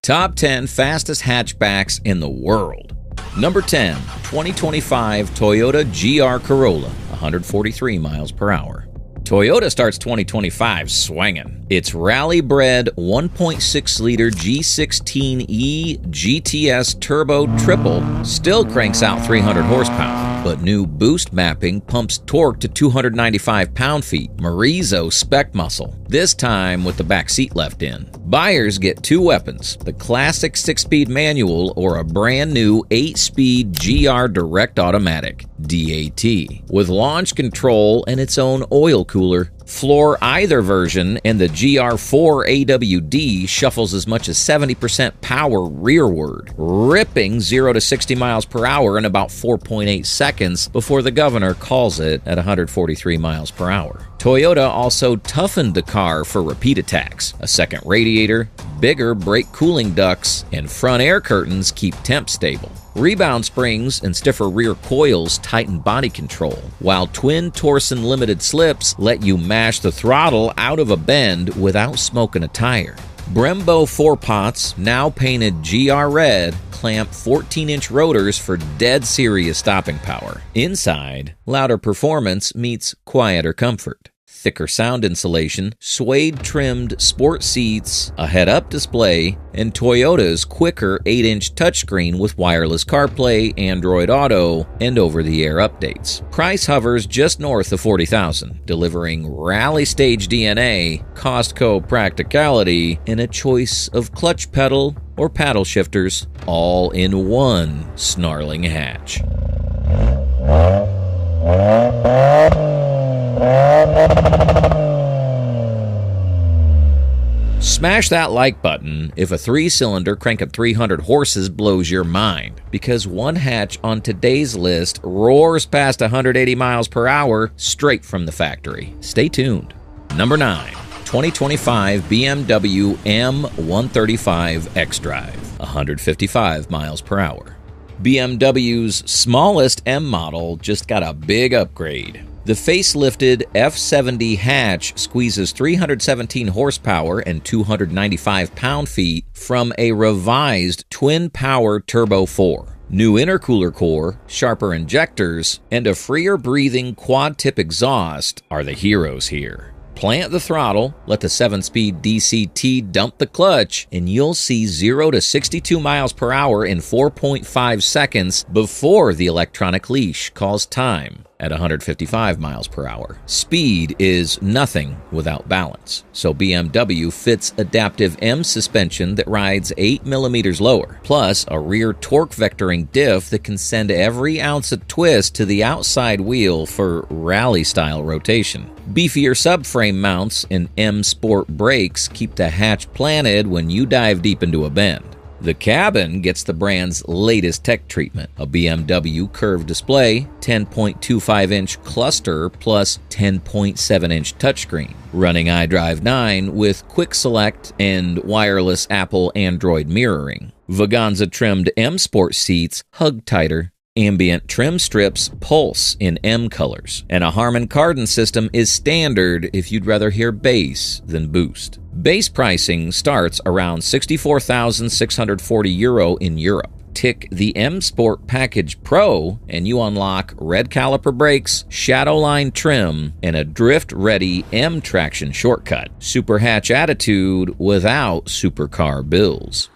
Top 10 fastest hatchbacks in the world. Number 10, 2025 Toyota GR Corolla, 143 miles per hour. Toyota starts 2025 swinging. Its rally-bred 1.6-liter G16E GTS Turbo Triple still cranks out 300 horsepower, but new boost mapping pumps torque to 295 pound-feet, Marizo spec muscle, this time with the back seat left in. Buyers get two weapons, the classic 6-speed manual or a brand new 8-speed GR Direct Automatic, DAT, with launch control and its own oil cooler. Floor either version, and the GR4 AWD shuffles as much as 70% power rearward, ripping 0 to 60 miles per hour in about 4.8 seconds before the governor calls it at 143 miles per hour. Toyota also toughened the car for repeat attacks. A second radiator, bigger brake cooling ducts, and front air curtains keep temp stable. Rebound springs and stiffer rear coils tighten body control, while twin torsion limited slips let you mash the throttle out of a bend without smoking a tire. Brembo 4-pots, now painted GR red, clamp 14-inch rotors for dead serious stopping power. Inside, louder performance meets quieter comfort. Thicker sound insulation, suede-trimmed sport seats, a head-up display, and Toyota's quicker 8-inch touchscreen with wireless CarPlay, Android Auto, and over-the-air updates. Price hovers just north of $40,000, delivering rally stage DNA, Costco practicality, and a choice of clutch pedal or paddle shifters, all in one snarling hatch. Smash that like button if a 3-cylinder cranking 300 horses blows your mind, because one hatch on today's list roars past 180 miles per hour straight from the factory. Stay tuned. Number 9, 2025 BMW M135 xDrive, 155 miles per hour. BMW's smallest M model just got a big upgrade. The facelifted F70 hatch squeezes 317 horsepower and 295 pound-feet from a revised twin-power Turbo 4. New intercooler core, sharper injectors, and a freer-breathing quad-tip exhaust are the heroes here. Plant the throttle, let the 7-speed DCT dump the clutch, and you'll see 0 to 62 miles per hour in 4.5 seconds before the electronic leash calls time at 155 miles per hour. Speed is nothing without balance, so BMW fits adaptive M suspension that rides 8 millimeters lower, plus a rear torque vectoring diff that can send every ounce of twist to the outside wheel for rally-style rotation. Beefier subframe mounts and M Sport brakes keep the hatch planted when you dive deep into a bend. The cabin gets the brand's latest tech treatment, a BMW curved display, 10.25-inch cluster plus 10.7-inch touchscreen, running iDrive 9 with Quick Select and wireless Apple Android mirroring. Vaganza-trimmed M Sport seats hug tighter. Ambient trim strips pulse in M colors, and a Harman Kardon system is standard if you'd rather hear bass than boost. Base pricing starts around €64,640 in Europe. Tick the M Sport Package Pro and you unlock red caliper brakes, shadowline trim, and a drift-ready M traction shortcut. Super hatch attitude without supercar bills.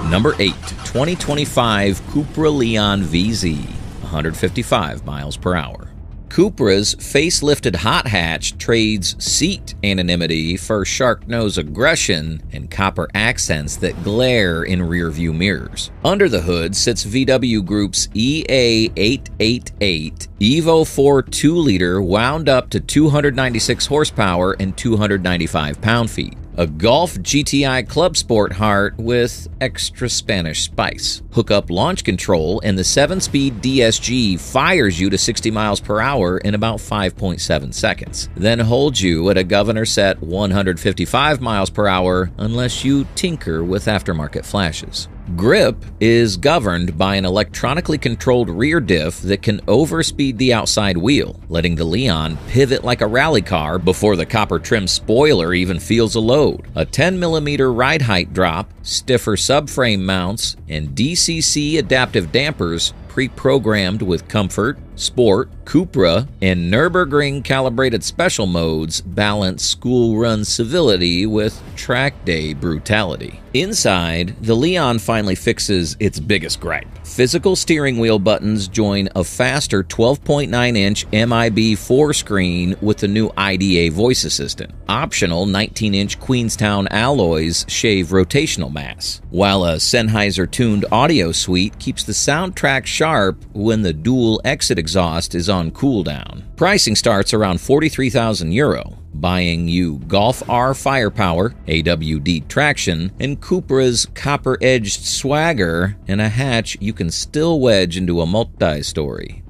Number 8, 2025 Cupra Leon VZ, 155 miles per hour. Cupra's facelifted hot hatch trades seat anonymity for shark nose aggression and copper accents that glare in rearview mirrors. Under the hood sits VW Group's EA888 Evo 4 2-liter wound up to 296 horsepower and 295 pound-feet. A Golf GTI Clubsport heart with extra Spanish spice. Hook up launch control and the 7-speed DSG fires you to 60 miles per hour in about 5.7 seconds. Then holds you at a governor set 155 miles per hour unless you tinker with aftermarket flashes. Grip is governed by an electronically controlled rear diff that can overspeed the outside wheel, letting the Leon pivot like a rally car before the copper trim spoiler even feels a load. A 10mm ride height drop, stiffer subframe mounts, and DCC adaptive dampers pre-programmed with Comfort, Sport, Cupra, and Nürburgring calibrated special modes balance school-run civility with track day brutality. Inside, the Leon finally fixes its biggest gripe. Physical steering wheel buttons join a faster 12.9-inch MIB 4-screen with the new IDA voice assistant. Optional 19-inch Queenstown alloys shave rotational mass, while a Sennheiser-tuned audio suite keeps the soundtrack sharp when the dual exit exhaust is on cooldown. Pricing starts around €43,000, buying you Golf R firepower, AWD traction, and Cupra's copper-edged swagger, and a hatch you can still wedge into a multi-story.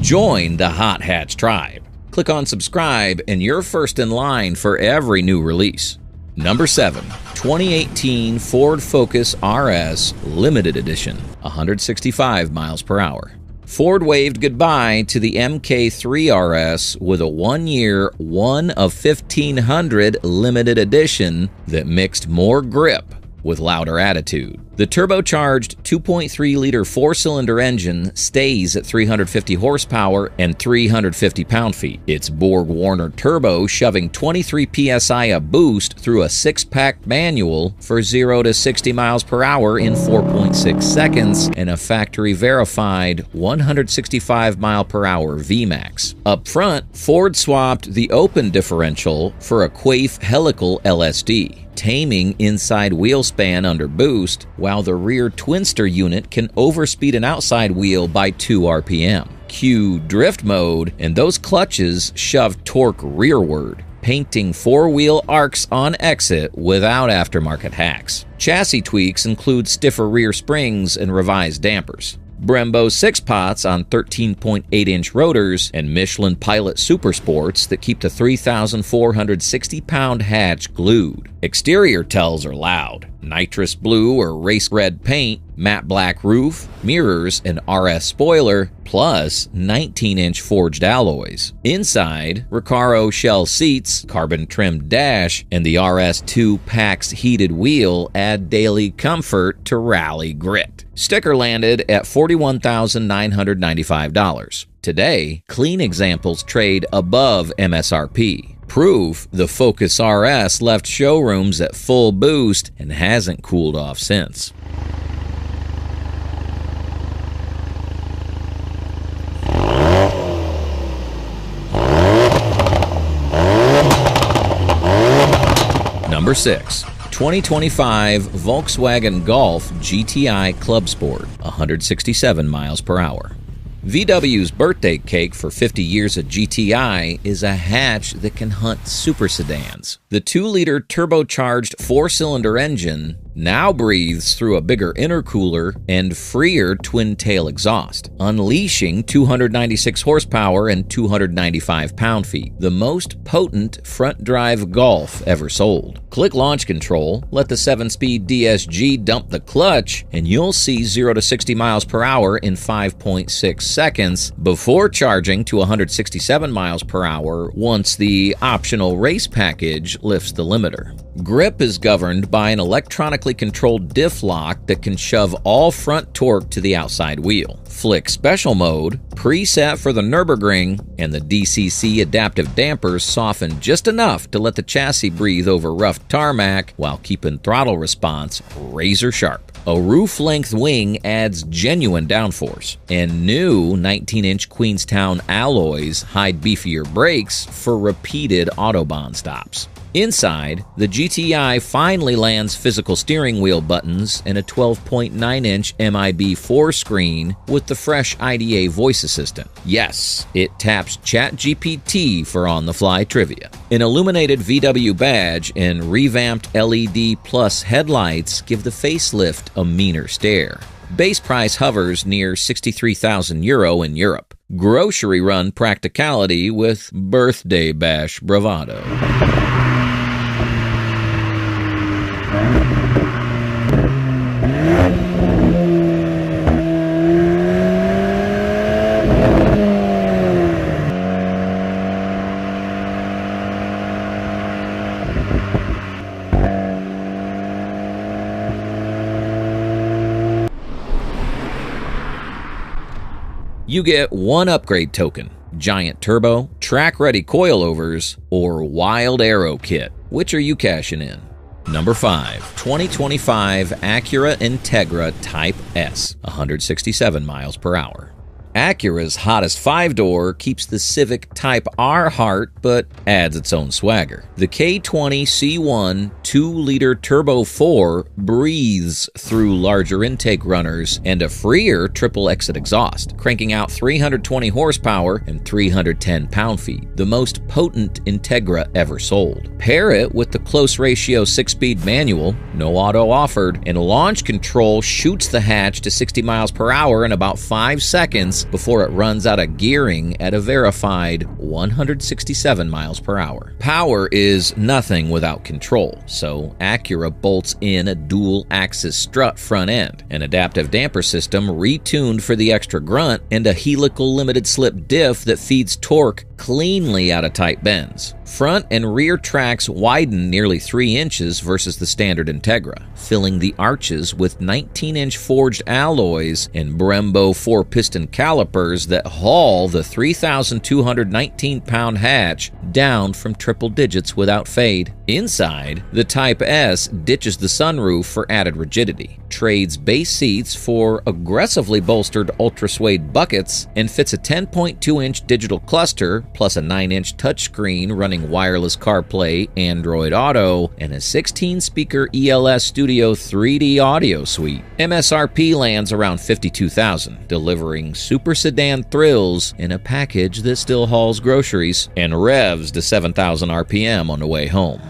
Join the Hot Hatch tribe. Click on subscribe and you're first in line for every new release. Number 7. 2018 Ford Focus RS Limited Edition, 165 miles per hour. Ford waved goodbye to the MK3 RS with a 1-year, 1 of 1,500 limited edition that mixed more grip with louder attitude. The turbocharged 2.3-liter 4-cylinder engine stays at 350 horsepower and 350 pound-feet. Its Borg-Warner turbo shoving 23 psi a boost through a 6-pack manual for 0 to 60 miles per hour in 4.6 seconds and a factory-verified 165 mile per hour VMAX. Up front, Ford swapped the open differential for a Quaife helical LSD, taming inside wheel span under boost, while the rear twinster unit can overspeed an outside wheel by 2 RPM. Cue drift mode, and those clutches shove torque rearward, painting 4-wheel arcs on exit without aftermarket hacks. Chassis tweaks include stiffer rear springs and revised dampers. Brembo 6-pots on 13.8-inch rotors, and Michelin Pilot Super Sports that keep the 3,460-pound hatch glued. Exterior tells are loud. Nitrous blue or race red paint, matte black roof, mirrors, and RS spoiler, plus 19-inch forged alloys. Inside, Recaro shell seats, carbon-trimmed dash, and the RS2 PAX heated wheel add daily comfort to rally grit. Sticker landed at $41,995. Today, clean examples trade above MSRP. Proof the Focus RS left showrooms at full boost and hasn't cooled off since. Number 6. 2025 Volkswagen Golf GTI Clubsport, 167 miles per hour. VW's birthday cake for 50 years of GTI is a hatch that can hunt super sedans. The 2-liter turbocharged 4-cylinder engine now breathes through a bigger intercooler and freer twin-tail exhaust, unleashing 296 horsepower and 295 pound-feet, the most potent front-drive Golf ever sold. Click launch control, let the 7-speed DSG dump the clutch, and you'll see 0 to 60 miles per hour in 5.6 seconds before charging to 167 miles per hour once the optional race package lifts the limiter. Grip is governed by an electronically controlled diff lock that can shove all front torque to the outside wheel. Flick Special Mode, preset for the Nürburgring, and the DCC adaptive dampers soften just enough to let the chassis breathe over rough tarmac while keeping throttle response razor sharp. A roof-length wing adds genuine downforce, and new 19-inch Queenstown alloys hide beefier brakes for repeated Autobahn stops. Inside, the GTI finally lands physical steering wheel buttons and a 12.9-inch MIB4 screen with the fresh IDA voice assistant. Yes, it taps ChatGPT for on-the-fly trivia. An illuminated VW badge and revamped LED plus headlights give the facelift a meaner stare. Base price hovers near €63,000 in Europe. Grocery run practicality with birthday bash bravado. You get one upgrade token: giant turbo, track-ready coilovers, or wild aero kit. Which are you cashing in? Number 5, 2025 Acura Integra Type S, 167 miles per hour. Acura's hottest 5-door keeps the Civic Type R heart, but adds its own swagger. The K20 C1 2-liter Turbo 4 breathes through larger intake runners and a freer triple-exit exhaust, cranking out 320 horsepower and 310 pound-feet, the most potent Integra ever sold. Pair it with the close-ratio 6-speed manual, no auto offered, and launch control shoots the hatch to 60 miles per hour in about 5 seconds before it runs out of gearing at a verified 167 miles per hour. Power is nothing without control, so Acura bolts in a dual-axis strut front end, an adaptive damper system retuned for the extra grunt, and a helical limited-slip diff that feeds torque cleanly out of tight bends. Front and rear tracks widen nearly 3 inches versus the standard Integra, filling the arches with 19-inch forged alloys and Brembo 4-piston calipers that haul the 3,219-pound hatch down from triple digits without fade. Inside, the Type S ditches the sunroof for added rigidity, trades base seats for aggressively bolstered ultra-suede buckets, and fits a 10.2-inch digital cluster plus a 9-inch touchscreen running wireless CarPlay, Android Auto, and a 16-speaker ELS Studio 3D audio suite. MSRP lands around $52,000, delivering super sedan thrills in a package that still hauls groceries and revs to 7,000 RPM on the way home.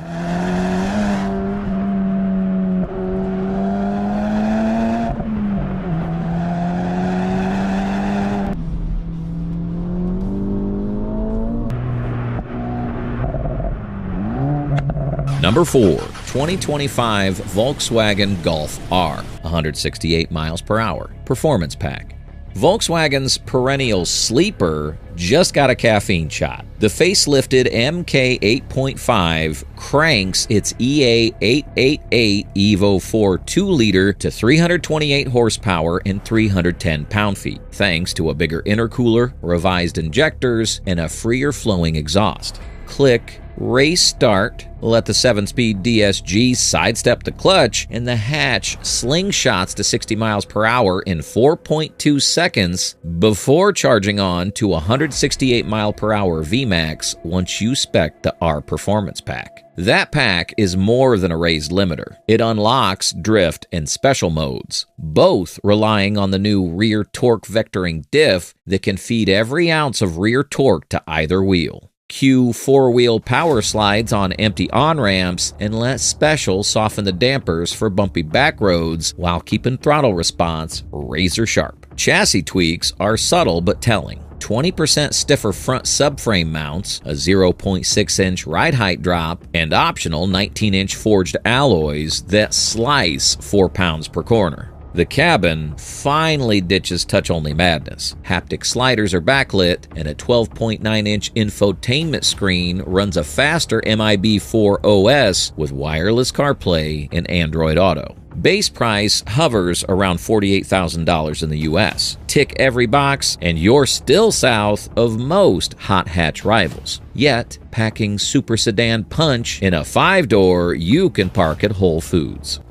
Number 4, 2025 Volkswagen Golf R, 168 miles per hour, Performance Pack. Volkswagen's perennial sleeper just got a caffeine shot. The facelifted MK 8.5 cranks its EA888 Evo 4 2-liter to 328 horsepower and 310 pound-feet, thanks to a bigger intercooler, revised injectors, and a freer flowing exhaust. Click race start, let the 7-speed DSG sidestep the clutch, and the hatch slingshots to 60 miles per hour in 4.2 seconds before charging on to 168 mile per hour VMAX once you spec the R Performance Pack. That pack is more than a raised limiter. It unlocks drift and special modes, both relying on the new rear torque vectoring diff that can feed every ounce of rear torque to either wheel. Cue 4-wheel power slides on empty on-ramps, and let Special soften the dampers for bumpy back roads while keeping throttle response razor sharp. Chassis tweaks are subtle but telling. 20% stiffer front subframe mounts, a 0.6-inch ride height drop, and optional 19-inch forged alloys that slice 4 pounds per corner. The cabin finally ditches touch-only madness. Haptic sliders are backlit, and a 12.9-inch infotainment screen runs a faster MIB4 OS with wireless CarPlay and Android Auto. Base price hovers around $48,000 in the US. Tick every box, and you're still south of most hot hatch rivals. Yet, packing super sedan punch in a 5-door you can park at Whole Foods.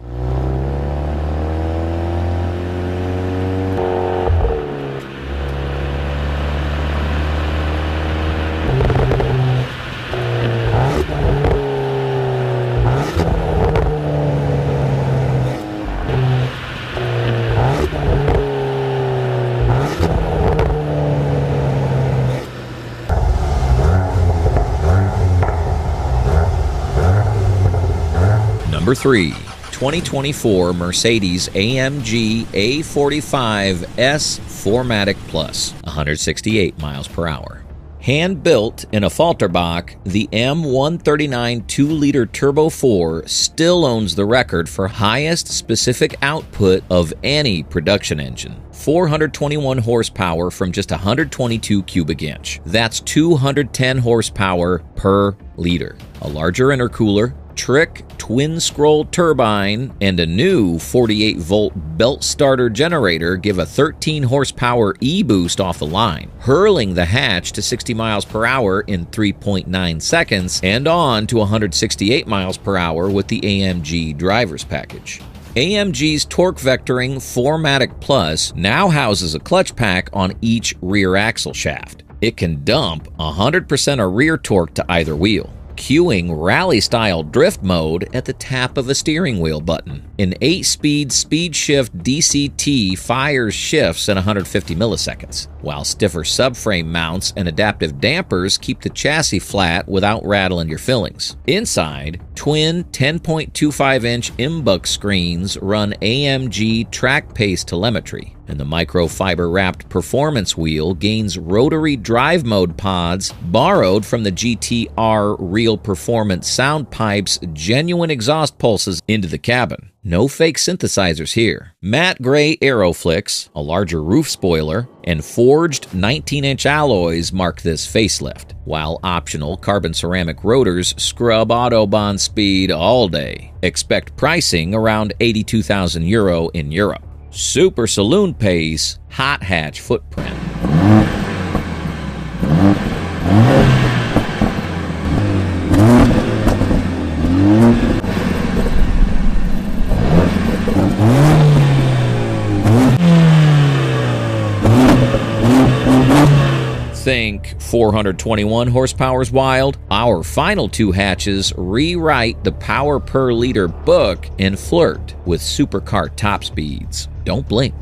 Number 3. 2024 Mercedes-AMG A45 S 4MATIC Plus, 168 miles per hour. Hand-built in a Falterbach, the M139 2-liter Turbo 4 still owns the record for highest specific output of any production engine. 421 horsepower from just 122 cubic inch. That's 210 horsepower per liter. A larger intercooler, trick twin-scroll turbine, and a new 48-volt belt starter generator give a 13-horsepower e-boost off the line, hurling the hatch to 60 miles per hour in 3.9 seconds and on to 168 miles per hour with the AMG driver's package. AMG's torque vectoring 4MATIC Plus now houses a clutch pack on each rear axle shaft. It can dump 100% of rear torque to either wheel, cueing rally-style drift mode at the tap of a steering wheel button. An 8-speed speed shift DCT fires shifts in 150 milliseconds, while stiffer subframe mounts and adaptive dampers keep the chassis flat without rattling your fillings. Inside, twin 10.25-inch MBUX screens run AMG track pace telemetry, and the microfiber-wrapped performance wheel gains rotary drive mode pods borrowed from the GTR Real Performance sound pipe's genuine exhaust pulses into the cabin. No fake synthesizers here. Matte gray Aeroflex, a larger roof spoiler, and forged 19-inch alloys mark this facelift, while optional carbon ceramic rotors scrub Autobahn speed all day. Expect pricing around €82,000 in Europe. Super saloon pace, hot hatch footprint. Think 421 horsepower's wild? Our final two hatches rewrite the power per liter book and flirt with supercar top speeds. Don't blink.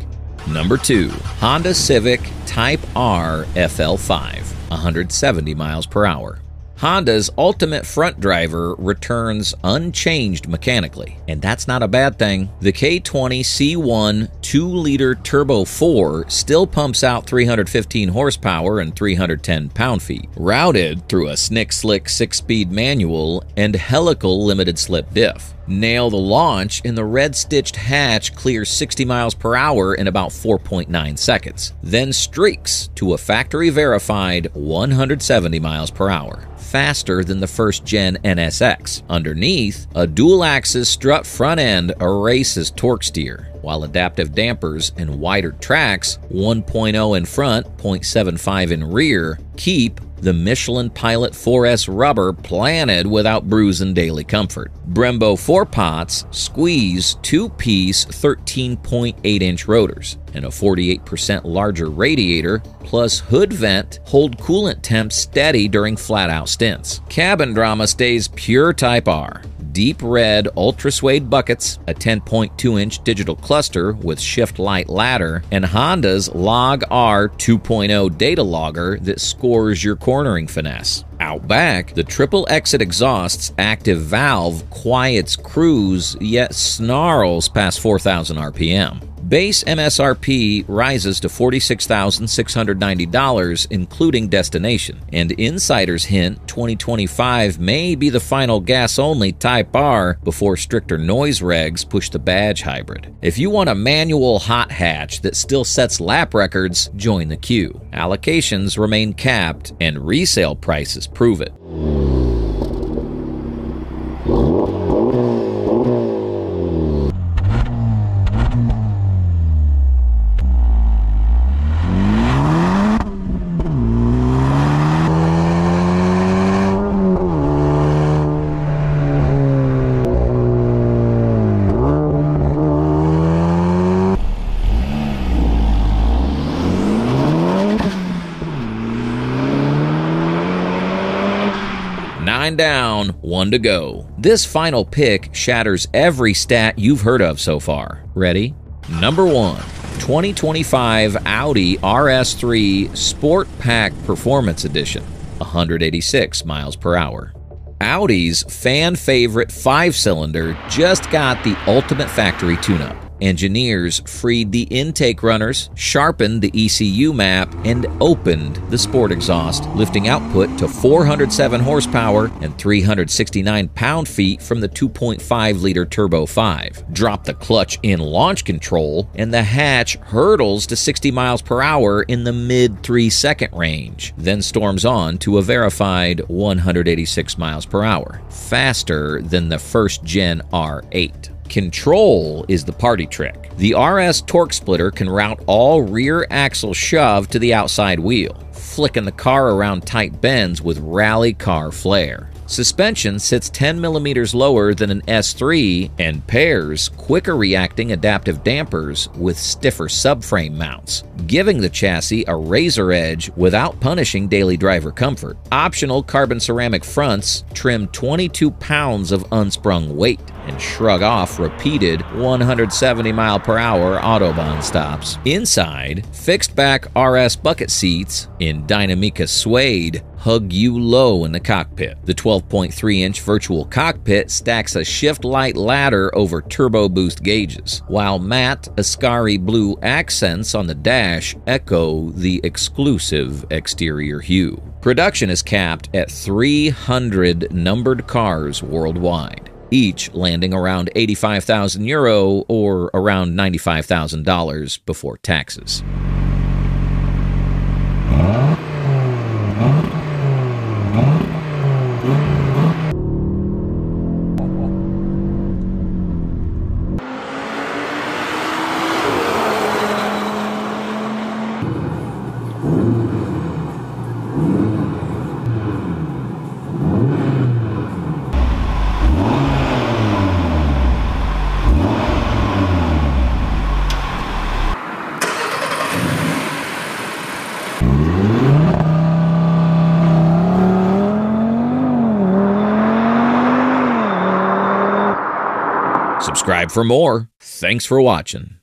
Number 2. Honda Civic Type R FL5, 170 miles per hour. Honda's ultimate front driver returns unchanged mechanically, and that's not a bad thing. The K20 C1 2-liter Turbo 4 still pumps out 315 horsepower and 310 pound-feet, routed through a slick 6-speed manual and helical limited-slip diff. Nail the launch, and the red-stitched hatch clears 60 miles per hour in about 4.9 seconds, then streaks to a factory-verified 170 miles per hour. Faster than the first-gen NSX. Underneath, a dual-axis strut front end erases torque steer, while adaptive dampers and wider tracks, 1.0 in front, 0.75 in rear, keep the Michelin Pilot 4S rubber planted without bruising daily comfort. Brembo 4-pots squeeze 2-piece 13.8-inch rotors, and a 48% larger radiator plus hood vent hold coolant temps steady during flat-out stints. Cabin drama stays pure Type R. Deep red ultra-suede buckets, a 10.2-inch digital cluster with shift light ladder, and Honda's Log R 2.0 data logger that scores your cornering finesse. Out back, the triple exit exhaust's active valve quiets cruise, yet snarls past 4,000 RPM. Base MSRP rises to $46,690, including destination. And insiders hint 2025 may be the final gas-only Type R before stricter noise regs push the badge hybrid. If you want a manual hot hatch that still sets lap records, join the queue. Allocations remain capped, and resale prices prove it. Nine down, one to go. This final pick shatters every stat you've heard of so far. Ready? Number 1. 2025 Audi RS3 Sportback Performance Edition, 186 miles per hour. Audi's fan-favorite 5-cylinder just got the ultimate factory tune-up. Engineers freed the intake runners, sharpened the ECU map, and opened the sport exhaust, lifting output to 407 horsepower and 369 pound-feet from the 2.5-liter Turbo 5. Drop the clutch in launch control, and the hatch hurdles to 60 miles per hour in the mid-3-second range, then storms on to a verified 186 miles per hour, faster than the first-gen R8. Control is the party trick. The RS torque splitter can route all rear axle shove to the outside wheel, flicking the car around tight bends with rally car flair. Suspension sits 10 millimeters lower than an S3 and pairs quicker reacting adaptive dampers with stiffer subframe mounts, giving the chassis a razor edge without punishing daily driver comfort. Optional carbon ceramic fronts trim 22 pounds of unsprung weight and shrug off repeated 170 mile per hour Autobahn stops. Inside, fixed back RS bucket seats in Dynamica suede hug you low in the cockpit. The 12.3-inch virtual cockpit stacks a shift light ladder over turbo boost gauges, while matte Ascari blue accents on the dash echo the exclusive exterior hue. Production is capped at 300 numbered cars worldwide, each landing around €85,000 or around $95,000 before taxes. Subscribe for more. Thanks for watching.